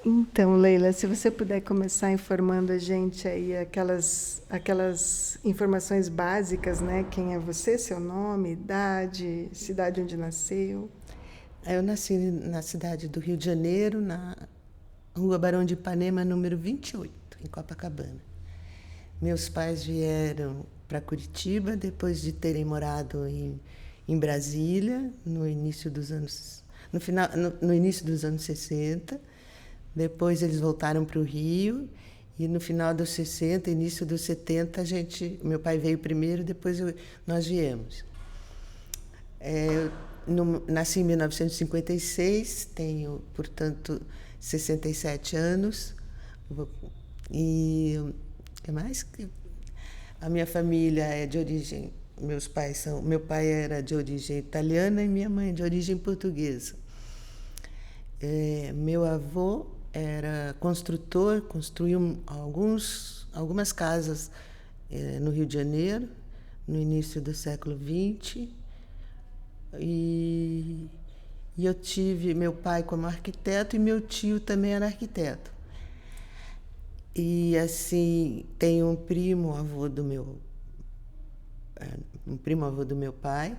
Então, Leila, se você puder começar informando a gente aí aquelas informações básicas, né? Quem é você, seu nome, idade, cidade onde nasceu. Eu nasci na cidade do Rio de Janeiro, na Rua Barão de Ipanema, número 28, em Copacabana. Meus pais vieram para Curitiba depois de terem morado em Brasília no início dos anos no final no início dos anos 60. Depois eles voltaram para o Rio e no final dos 60, início dos 70, meu pai veio primeiro, depois nós viemos. Nasci em 1956, tenho, portanto, 67 anos. E o que mais? A minha família é de origem. Meu pai era de origem italiana e minha mãe de origem portuguesa. Meu avô era construtor, construiu algumas casas no Rio de Janeiro, no início do século XX. E, e eu tive meu pai como arquiteto e meu tio também era arquiteto. E assim, tem um primo avô do meu pai,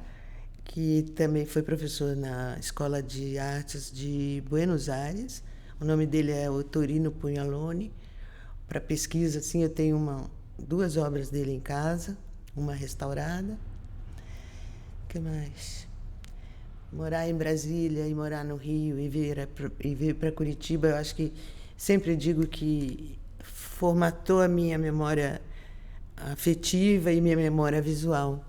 que também foi professor na Escola de Artes de Buenos Aires. O nome dele é Ottorino Pugnalone. Para pesquisa, assim, eu tenho duas obras dele em casa, uma restaurada. O que mais? Morar em Brasília e morar no Rio e vir para Curitiba, eu acho que sempre digo que formatou a minha memória afetiva e minha memória visual.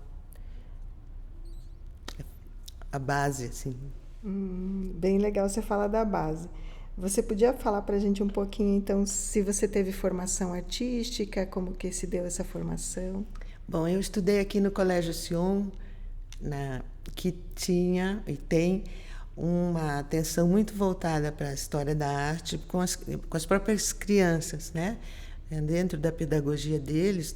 A base, assim. Bem legal você falar da base. Você podia falar para a gente um pouquinho, então, se você teve formação artística, como que se deu essa formação? Bom, eu estudei aqui no Colégio Sion, que tinha e tem uma atenção muito voltada para a história da arte com as próprias crianças, né? Dentro da pedagogia deles,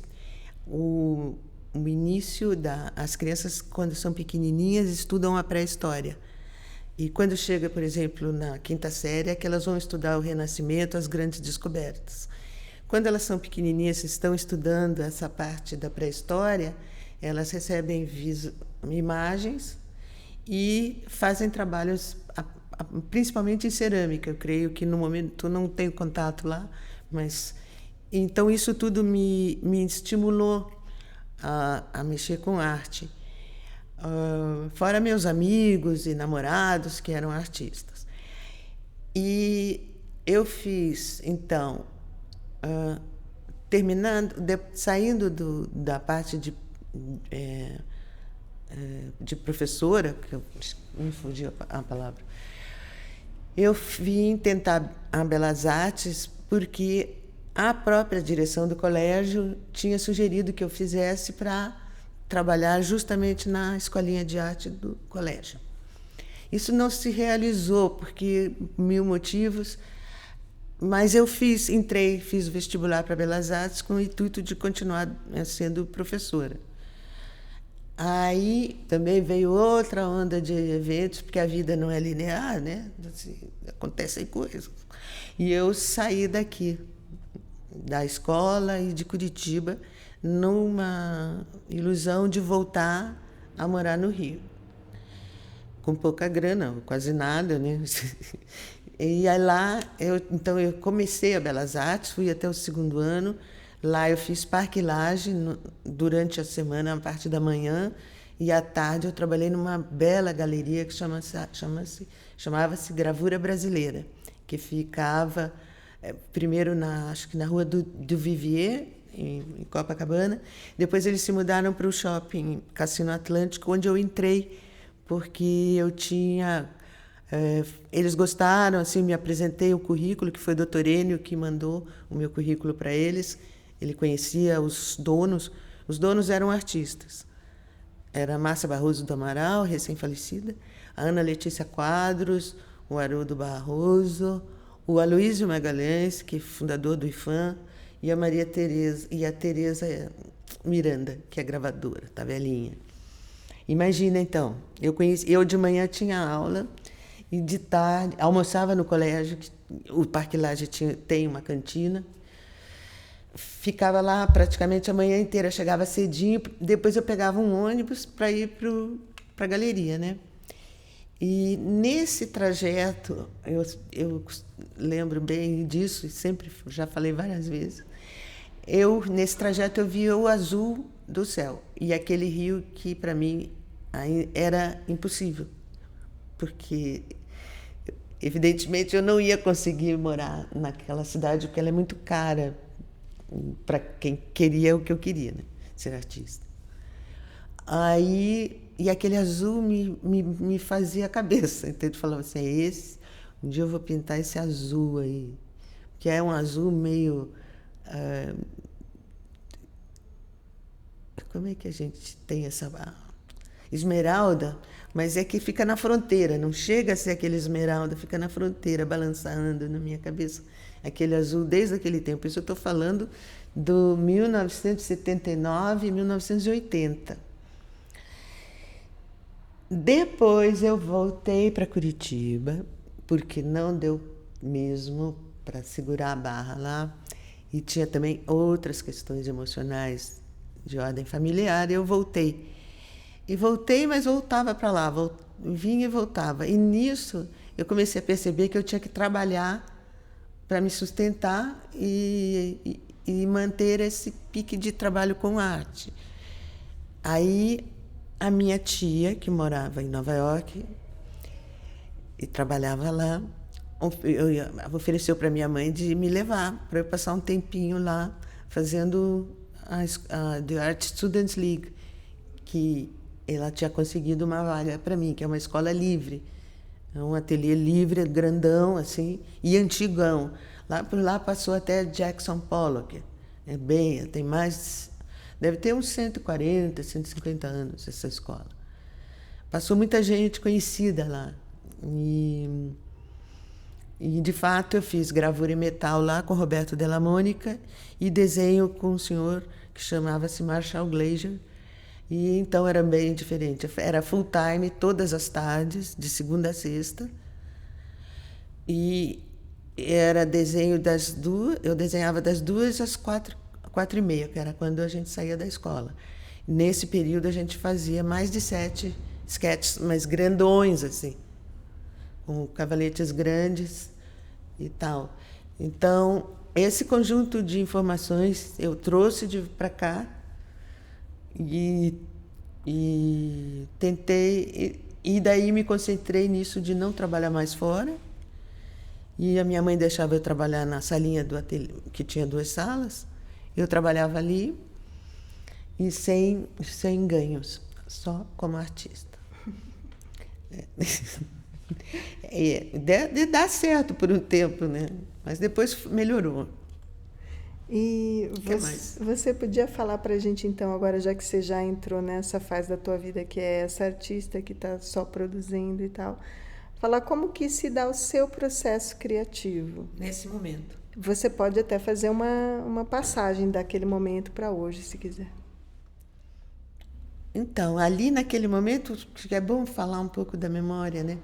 o início as crianças, quando são pequenininhas, estudam a pré-história. E quando chega, por exemplo, na quinta série, é que elas vão estudar o Renascimento, as grandes descobertas. Quando elas são pequenininhas, estão estudando essa parte da pré-história, elas recebem imagens e fazem trabalhos, principalmente em cerâmica. Eu creio que no momento não tenho contato lá, mas então isso tudo me estimulou a mexer com arte. Fora meus amigos e namorados que eram artistas. E eu fiz, então, saindo da parte de professora, que me fugiu a palavra, eu vim tentar a Belas Artes porque a própria direção do colégio tinha sugerido que eu fizesse para trabalhar justamente na escolinha de arte do colégio. Isso não se realizou porque 1000 motivos, mas eu fiz o vestibular para Belas Artes com o intuito de continuar sendo professora. Aí também veio outra onda de eventos, porque a vida não é linear, né? Assim, acontecem coisas. E eu saí daqui, da escola e de Curitiba, numa ilusão de voltar a morar no Rio. Com pouca grana, quase nada, né? E aí lá, então eu comecei a Belas Artes, fui até o segundo ano. Lá eu fiz parquilagem durante a semana, a parte da manhã, e à tarde eu trabalhei numa bela galeria que chamava-se Gravura Brasileira, que ficava primeiro acho que na Rua do Vivier, em Copacabana. Depois eles se mudaram para o shopping Cassino Atlântico, onde eu entrei, porque eu tinha... eles gostaram, assim, me apresentei o currículo, que foi o doutor Enio que mandou o meu currículo para eles. Ele conhecia os donos eram artistas. Era a Márcia Barroso do Amaral, recém-falecida, a Ana Letícia Quadros, o Haroldo Barroso, o Aloísio Magalhães, que é fundador do IFAM, e a Maria Tereza, e a Tereza Miranda, que é gravadora, tá velhinha. Imagina, então, eu de manhã tinha aula e de tarde almoçava no colégio, o Parque Lage tem uma cantina. Ficava lá praticamente a manhã inteira, chegava cedinho, depois eu pegava um ônibus para ir para a galeria, né? E nesse trajeto, eu lembro bem disso, e sempre já falei várias vezes, nesse trajeto eu via o azul do céu, e aquele rio que para mim era impossível, porque evidentemente eu não ia conseguir morar naquela cidade, porque ela é muito cara para quem queria o que eu queria, né? Ser artista. E aquele azul me fazia a cabeça. Então eu falava assim, um dia eu vou pintar esse azul aí. Que é um azul meio... como é que a gente tem essa... esmeralda, mas é que fica na fronteira, não chega a ser aquele esmeralda, fica na fronteira, balançando na minha cabeça. Aquele azul desde aquele tempo. Isso eu estou falando do 1979 e 1980. Depois eu voltei para Curitiba, porque não deu mesmo para segurar a barra lá. E tinha também outras questões emocionais de ordem familiar, e eu voltei. E voltei, mas voltava para lá, vinha e voltava. E nisso eu comecei a perceber que eu tinha que trabalhar para me sustentar e manter esse pique de trabalho com arte. Aí a minha tia, que morava em Nova York e trabalhava lá, ofereceu para minha mãe de me levar para eu passar um tempinho lá fazendo a The Art Students League, que ela tinha conseguido uma vaga para mim, que é uma escola livre. É um ateliê livre, grandão, assim, e antigão. Por lá passou até Jackson Pollock. Tem mais... Deve ter uns 140, 150 anos essa escola. Passou muita gente conhecida lá. E de fato, eu fiz gravura em metal lá com Roberto Della Mônica e desenho com um senhor que chamava-se Marshall Glazer. E então era bem diferente. Era full time, todas as tardes, de segunda a sexta. E era desenho eu desenhava das 2 às 4h30, que era quando a gente saía da escola. Nesse período a gente fazia mais de 7 sketches, mas grandões, assim, com cavaletes grandes e tal. Então, esse conjunto de informações eu trouxe para cá e tentei, e daí me concentrei nisso de não trabalhar mais fora. E a minha mãe deixava eu trabalhar na salinha do ateliê, que tinha 2 salas. Eu trabalhava ali e sem ganhos, só como artista. Dá certo por um tempo, né? Mas depois melhorou. E você podia falar para a gente, então, agora, já que você já entrou nessa fase da tua vida, que é essa artista que está só produzindo e tal, falar como que se dá o seu processo criativo. Nesse momento. Você pode até fazer uma passagem daquele momento para hoje, se quiser. Então, ali naquele momento, acho que é bom falar um pouco da memória, né?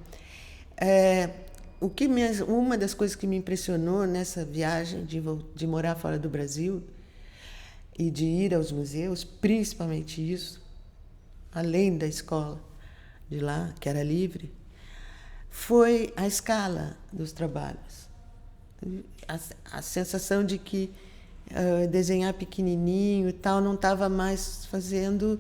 Uma das coisas que me impressionou nessa viagem de morar fora do Brasil e de ir aos museus, principalmente isso, além da escola de lá, que era livre, foi a escala dos trabalhos. A sensação de que desenhar pequenininho e tal não estava mais fazendo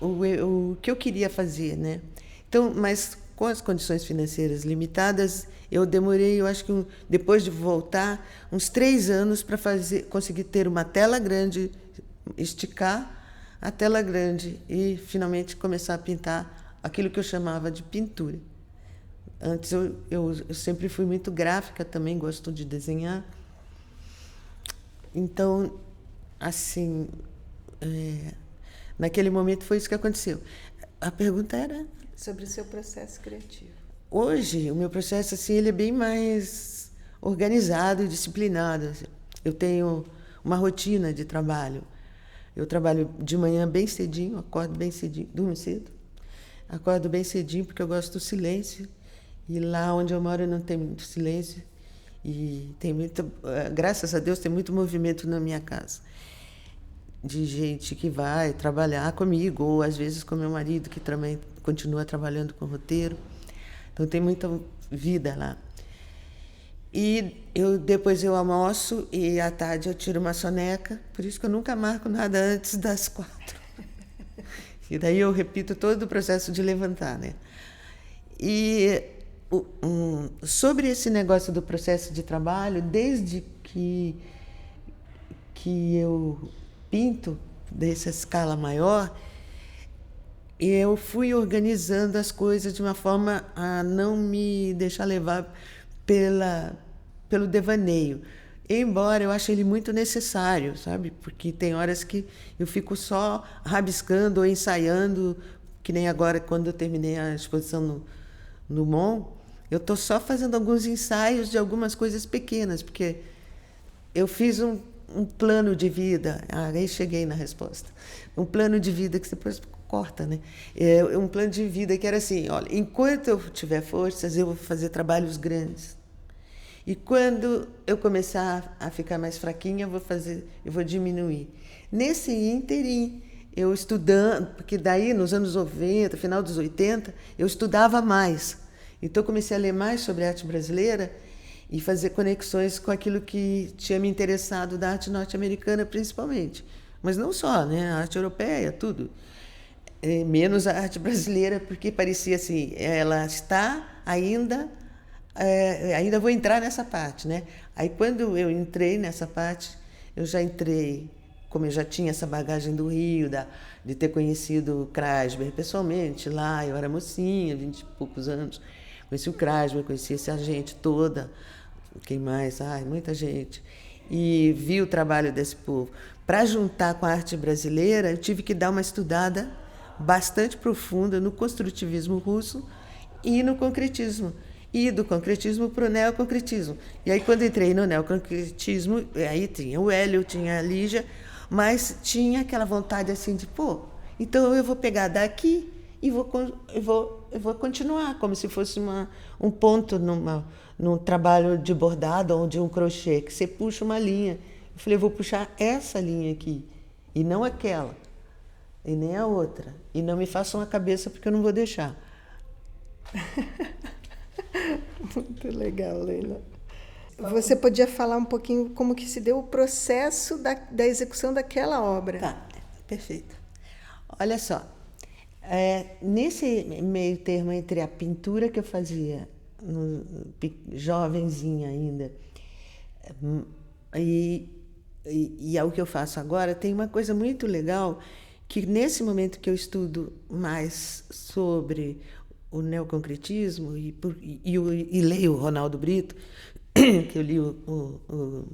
o que eu queria fazer, né? Então, mas com as condições financeiras limitadas, eu demorei, eu acho que depois de voltar, uns 3 anos para conseguir ter uma tela grande, esticar a tela grande e finalmente começar a pintar aquilo que eu chamava de pintura. Antes eu sempre fui muito gráfica também, gosto de desenhar. Então, assim, naquele momento foi isso que aconteceu. A pergunta era... Sobre o seu processo criativo. Hoje, o meu processo assim, ele é bem mais organizado e disciplinado. Eu tenho uma rotina de trabalho. Eu trabalho de manhã bem cedinho, acordo bem cedinho, durmo cedo. Acordo bem cedinho porque eu gosto do silêncio. E lá onde eu moro não tem muito silêncio. E tem muito, graças a Deus, tem muito movimento na minha casa. De gente que vai trabalhar comigo, ou às vezes com meu marido, que também continua trabalhando com roteiro. Então tem muita vida lá. E depois eu almoço e à tarde eu tiro uma soneca, por isso que eu nunca marco nada antes das 4. E daí eu repito todo o processo de levantar, né? E sobre esse negócio do processo de trabalho, desde que eu pinto dessa escala maior, eu fui organizando as coisas de uma forma a não me deixar levar pelo devaneio. Embora eu ache ele muito necessário, sabe? Porque tem horas que eu fico só rabiscando ou ensaiando, que nem agora, quando eu terminei a exposição no MON, eu estou só fazendo alguns ensaios de algumas coisas pequenas, porque eu fiz um plano de vida, aí cheguei na resposta, um plano de vida que depois corta, né? Um plano de vida que era assim, olha, enquanto eu tiver forças, eu vou fazer trabalhos grandes. E quando eu começar a ficar mais fraquinha, eu vou diminuir. Nesse ínterim, eu estudando, porque daí nos anos 90, final dos 80, eu estudava mais. Então eu comecei a ler mais sobre a arte brasileira e fazer conexões com aquilo que tinha me interessado da arte norte-americana, principalmente. Mas não só, né? A arte europeia, tudo. Menos a arte brasileira, porque parecia assim, ela está ainda vou entrar nessa parte, né? Aí quando eu entrei nessa parte, eu já entrei, como eu já tinha essa bagagem do Rio, de ter conhecido o Krasber pessoalmente lá, eu era mocinha, 20 e poucos anos, conheci o Krasber, conheci essa gente toda, quem mais? Muita gente. E vi o trabalho desse povo. Para juntar com a arte brasileira, eu tive que dar uma estudada bastante profunda no construtivismo russo e no concretismo. E do concretismo para o neoconcretismo. E aí, quando entrei no neoconcretismo, aí tinha o Hélio, tinha a Lígia, mas tinha aquela vontade assim de, então eu vou pegar daqui e vou continuar, como se fosse um ponto num trabalho de bordado ou de um crochê, que você puxa uma linha. Eu falei, eu vou puxar essa linha aqui, e não aquela, e nem a outra. E não me façam a cabeça, porque eu não vou deixar. Muito legal, Leila. Você podia falar um pouquinho como que se deu o processo da execução daquela obra? Tá, perfeito. Olha só, nesse meio termo entre a pintura que eu fazia, jovenzinha ainda, e ao que eu faço agora, tem uma coisa muito legal, que nesse momento que eu estudo mais sobre o neoconcretismo e leio o Ronaldo Brito, que eu li o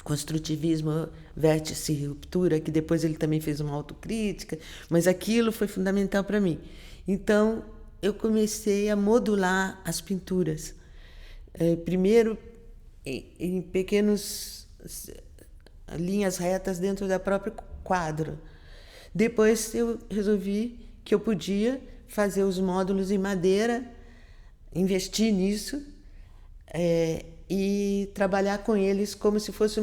Construtivismo, Vértice e Ruptura, que depois ele também fez uma autocrítica, mas aquilo foi fundamental para mim. Então, eu comecei a modular as pinturas. Primeiro, em pequenas linhas retas dentro do próprio quadro. Depois, eu resolvi que eu podia fazer os módulos em madeira, investir nisso e trabalhar com eles como se fosse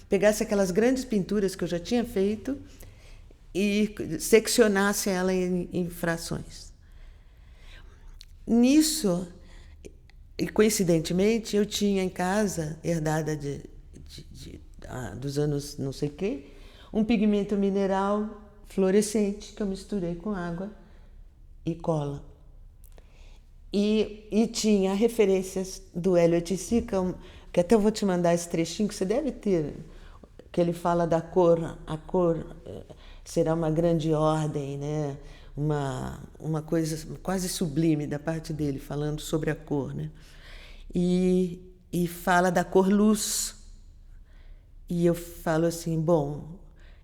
pegasse aquelas grandes pinturas que eu já tinha feito e seccionasse ela em frações. Nisso, e coincidentemente, eu tinha em casa, herdada dos anos não sei o quê, um pigmento mineral fluorescente que eu misturei com água e cola. E tinha referências do Hélio Oiticica, que até eu vou te mandar esse trechinho que você deve ter, que ele fala da cor, a cor será uma grande ordem, né? Uma coisa quase sublime da parte dele, falando sobre a cor, né? E fala da cor luz. E eu falo assim,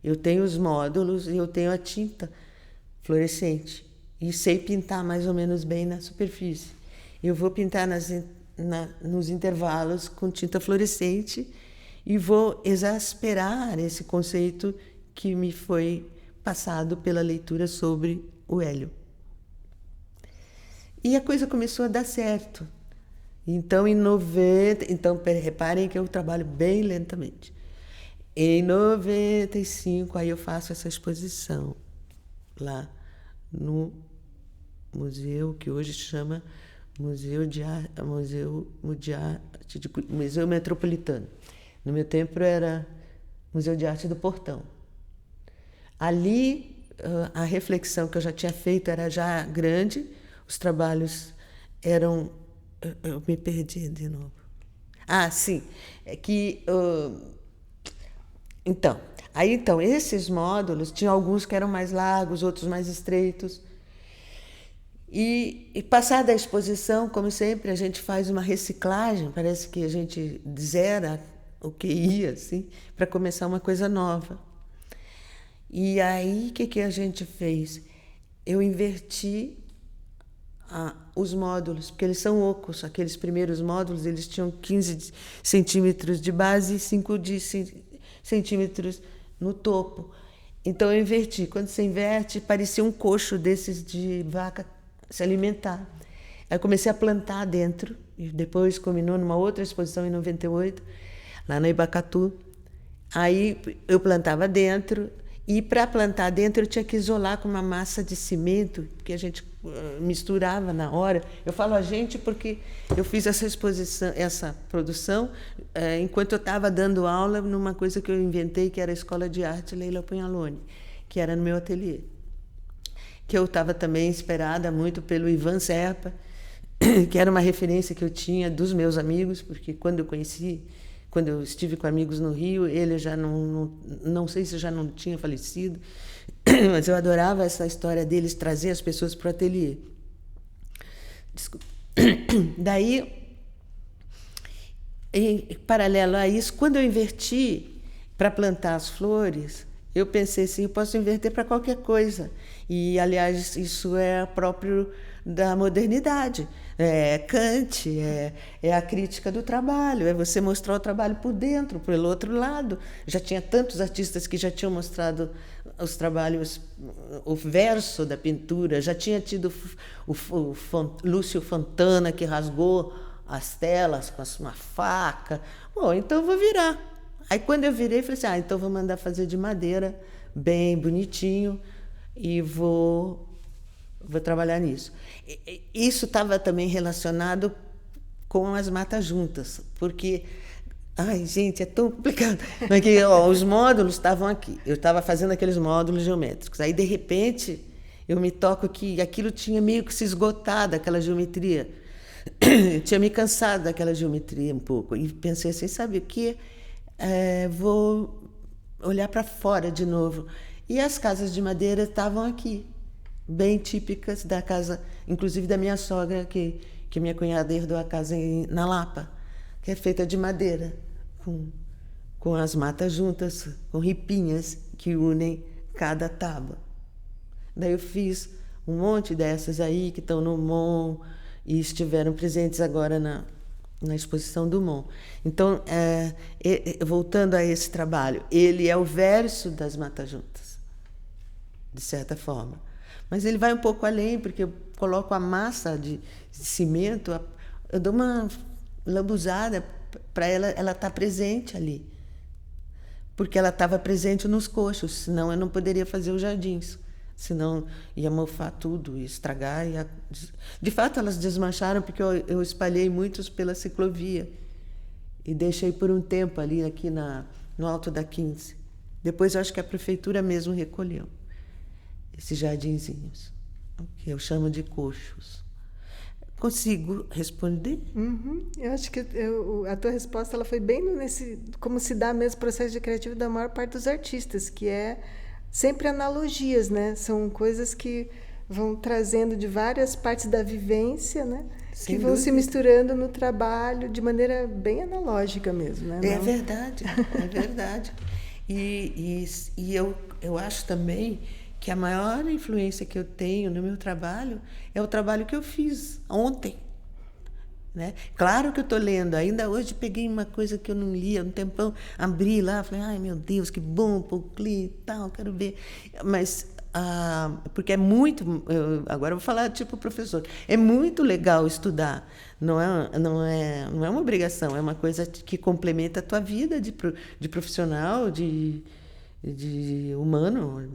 eu tenho os módulos e eu tenho a tinta fluorescente. E sei pintar mais ou menos bem na superfície. Eu vou pintar nos intervalos com tinta fluorescente e vou exasperar esse conceito que me foi passado pela leitura sobre o Hélio. E a coisa começou a dar certo. Então, em 90... Então, reparem que eu trabalho bem lentamente. Em 95, aí eu faço essa exposição lá no museu, que hoje chama Museu Metropolitano. No meu tempo era Museu de Arte do Portão. Ali, a reflexão que eu já tinha feito era já grande, os trabalhos eram... Eu me perdi de novo. Ah, sim, é que... Então, esses módulos, tinha alguns que eram mais largos, outros mais estreitos. E passada a exposição, como sempre, a gente faz uma reciclagem, parece que a gente zera o que ia, assim, para começar uma coisa nova. E aí, o que a gente fez? Eu inverti os módulos, porque eles são ocos. Aqueles primeiros módulos, eles tinham 15 centímetros de base e 5 centímetros no topo. Então, eu inverti. Quando você inverte, parecia um coxo desses de vaca se alimentar. Aí eu comecei a plantar dentro, e depois combinou numa outra exposição em 98, lá na Ibacatu. Aí eu plantava dentro, e para plantar dentro eu tinha que isolar com uma massa de cimento, que a gente misturava na hora. Eu falo a gente porque eu fiz essa exposição, essa produção, enquanto eu estava dando aula numa coisa que eu inventei, que era a Escola de Arte Leila Punhaloni, que era no meu ateliê. Que eu estava também inspirada muito pelo Ivan Serpa, que era uma referência que eu tinha dos meus amigos, porque quando eu estive com amigos no Rio, ele já não sei se já não tinha falecido, mas eu adorava essa história deles trazer as pessoas para o ateliê. Desculpa. Daí, em paralelo a isso, quando eu inverti para plantar as flores, eu pensei assim, eu posso inverter para qualquer coisa. E, aliás, isso é próprio da modernidade. É Kant, é a crítica do trabalho, é você mostrar o trabalho por dentro, pelo outro lado. Já tinha tantos artistas que já tinham mostrado os trabalhos, o verso da pintura, já tinha tido o Lúcio Fontana, que rasgou as telas com uma faca. Bom, então eu vou virar. Aí, quando eu virei, falei assim, então vou mandar fazer de madeira, bem bonitinho, e vou trabalhar nisso. Isso estava também relacionado com as matas juntas, porque, ai, gente, é tão complicado. Porque, os módulos estavam aqui, eu estava fazendo aqueles módulos geométricos, aí, de repente, eu me toco que aquilo tinha meio que se esgotado, aquela geometria. Eu tinha me cansado daquela geometria um pouco, e pensei assim, sabe o quê? Vou olhar para fora de novo. E as casas de madeira estavam aqui, bem típicas da casa, inclusive da minha sogra, que minha cunhada herdou a casa na Lapa, que é feita de madeira, com as matas juntas, com ripinhas que unem cada tábua. Daí eu fiz um monte dessas aí que estão no MON e estiveram presentes agora na exposição do MON. Então, voltando a esse trabalho, ele é o verso das matas juntas, de certa forma. Mas ele vai um pouco além, porque eu coloco a massa de cimento, eu dou uma lambuzada para ela estar presente ali. Porque ela estava presente nos coxos, senão eu não poderia fazer os jardins. Senão ia mofar tudo, ia estragar. De fato, elas desmancharam porque eu espalhei muitos pela ciclovia e deixei por um tempo ali aqui no alto da 15. Depois eu acho que a prefeitura mesmo recolheu esses jardinzinhos, que eu chamo de coxos. Consigo responder? Uhum. Eu acho que a tua resposta ela foi bem nesse, como se dá mesmo o processo de criativo da maior parte dos artistas, que é sempre analogias, né? São coisas que vão trazendo de várias partes da vivência, né? Sem que vão dúvida. se misturando no trabalho de maneira bem analógica mesmo, né? É verdade, é verdade. E eu acho também que a maior influência que eu tenho no meu trabalho é o trabalho que eu fiz ontem. Né? Claro que eu estou lendo, ainda hoje peguei uma coisa que eu não lia, um tempão, abri lá, falei, ai meu Deus, que bom, Paul Klee e tal, quero ver. Mas porque é muito, agora eu vou falar tipo professor, é muito legal estudar, não é uma obrigação, é uma coisa que complementa a tua vida de profissional, de humano,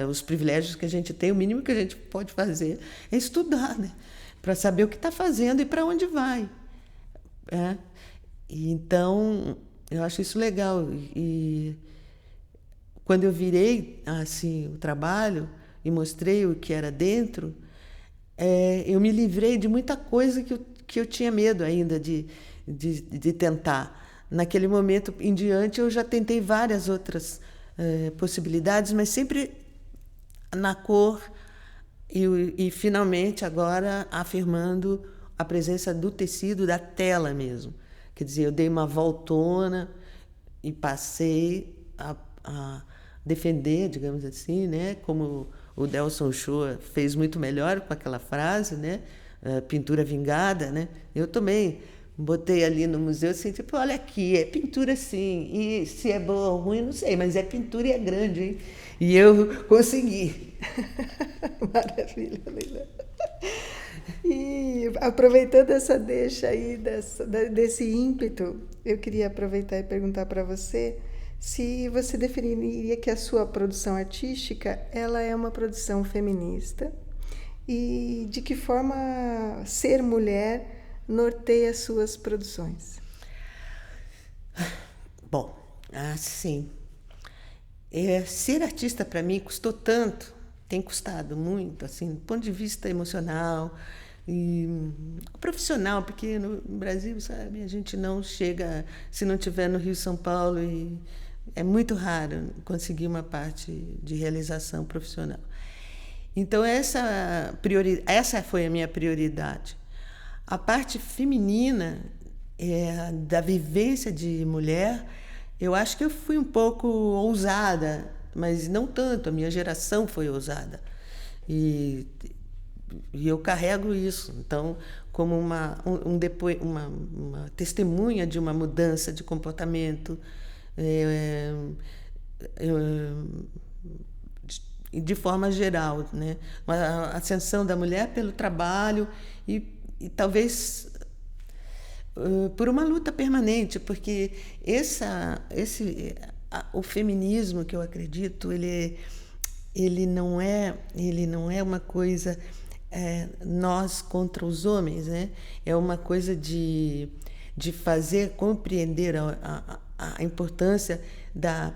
os privilégios que a gente tem, o mínimo que a gente pode fazer é estudar, né? Para saber o que está fazendo e para onde vai. É? E então, eu acho isso legal. E quando eu virei assim o trabalho e mostrei o que era dentro, eu me livrei de muita coisa que eu tinha medo ainda de tentar. Naquele momento em diante, eu já tentei várias outras possibilidades, mas sempre na cor e finalmente agora afirmando a presença do tecido, da tela mesmo. Quer dizer, eu dei uma voltona e passei a defender, digamos assim, né? Como o Delson Shoa fez muito melhor com aquela frase, né? Pintura vingada, né? Eu também botei ali no museu assim, tipo, olha aqui, é pintura sim, e se é boa ou ruim, não sei, mas é pintura e é grande, hein? E eu consegui. Maravilha, Leila. E aproveitando essa deixa aí, desse ímpeto, eu queria aproveitar e perguntar para você se você definiria que a sua produção artística ela é uma produção feminista e de que forma ser mulher norteia as suas produções. Bom, assim, ser artista para mim custou tanto, tem custado muito, assim, do ponto de vista emocional e profissional, porque no Brasil, sabe, a gente não chega, se não tiver no Rio, São Paulo, e é muito raro conseguir uma parte de realização profissional. Então essa foi a minha prioridade. A parte feminina da vivência de mulher, eu acho que eu fui um pouco ousada, mas não tanto, a minha geração foi ousada. E eu carrego isso, então, como uma testemunha de uma mudança de comportamento, de forma geral, né? A ascensão da mulher pelo trabalho e talvez por uma luta permanente, porque o feminismo que eu acredito, ele não é uma coisa nós contra os homens, né? É uma coisa de fazer compreender a importância da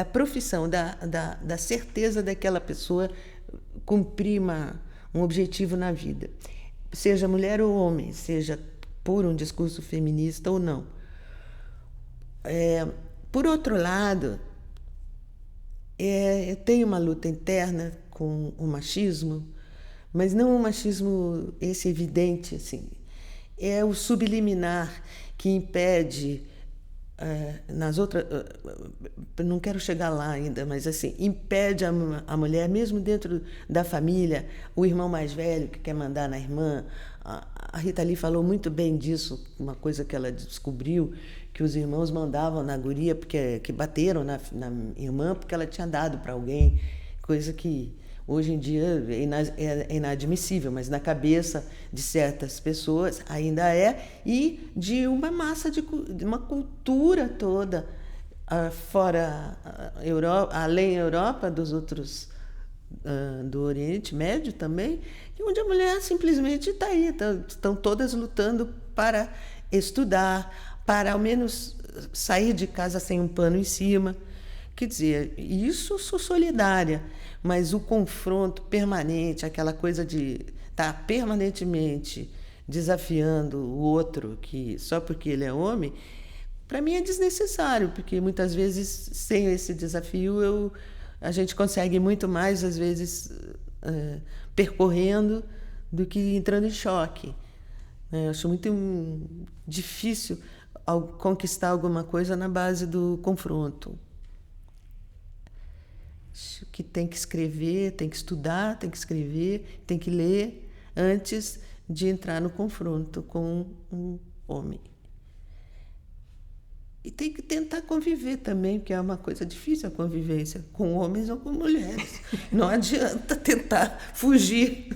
profissão, da certeza daquela pessoa cumprir um objetivo na vida, seja mulher ou homem, seja por um discurso feminista ou não. Por outro lado, eu tenho uma luta interna com o machismo, mas não um machismo esse evidente, assim. É o subliminar que impede nas outras, não quero chegar lá ainda, mas assim, impede a mulher, mesmo dentro da família, o irmão mais velho que quer mandar na irmã. A Rita Lee falou muito bem disso, uma coisa que ela descobriu, que os irmãos mandavam na guria, que bateram na irmã porque ela tinha dado para alguém, coisa que hoje em dia é inadmissível, mas na cabeça de certas pessoas ainda é, e de uma massa, de uma cultura toda, fora a Europa, além da Europa, dos outros, do Oriente Médio também, onde a mulher simplesmente está aí, estão todas lutando para estudar, para ao menos sair de casa sem um pano em cima. Quer dizer, isso sou solidária, mas o confronto permanente, aquela coisa de estar permanentemente desafiando o outro, que só porque ele é homem, para mim é desnecessário, porque muitas vezes, sem esse desafio, a gente consegue muito mais, às vezes, percorrendo do que entrando em choque. Eu acho muito difícil conquistar alguma coisa na base do confronto. Acho que tem que escrever, tem que estudar, tem que escrever, tem que ler antes de entrar no confronto com um homem. E tem que tentar conviver também, porque é uma coisa difícil a convivência, com homens ou com mulheres. Não adianta tentar fugir.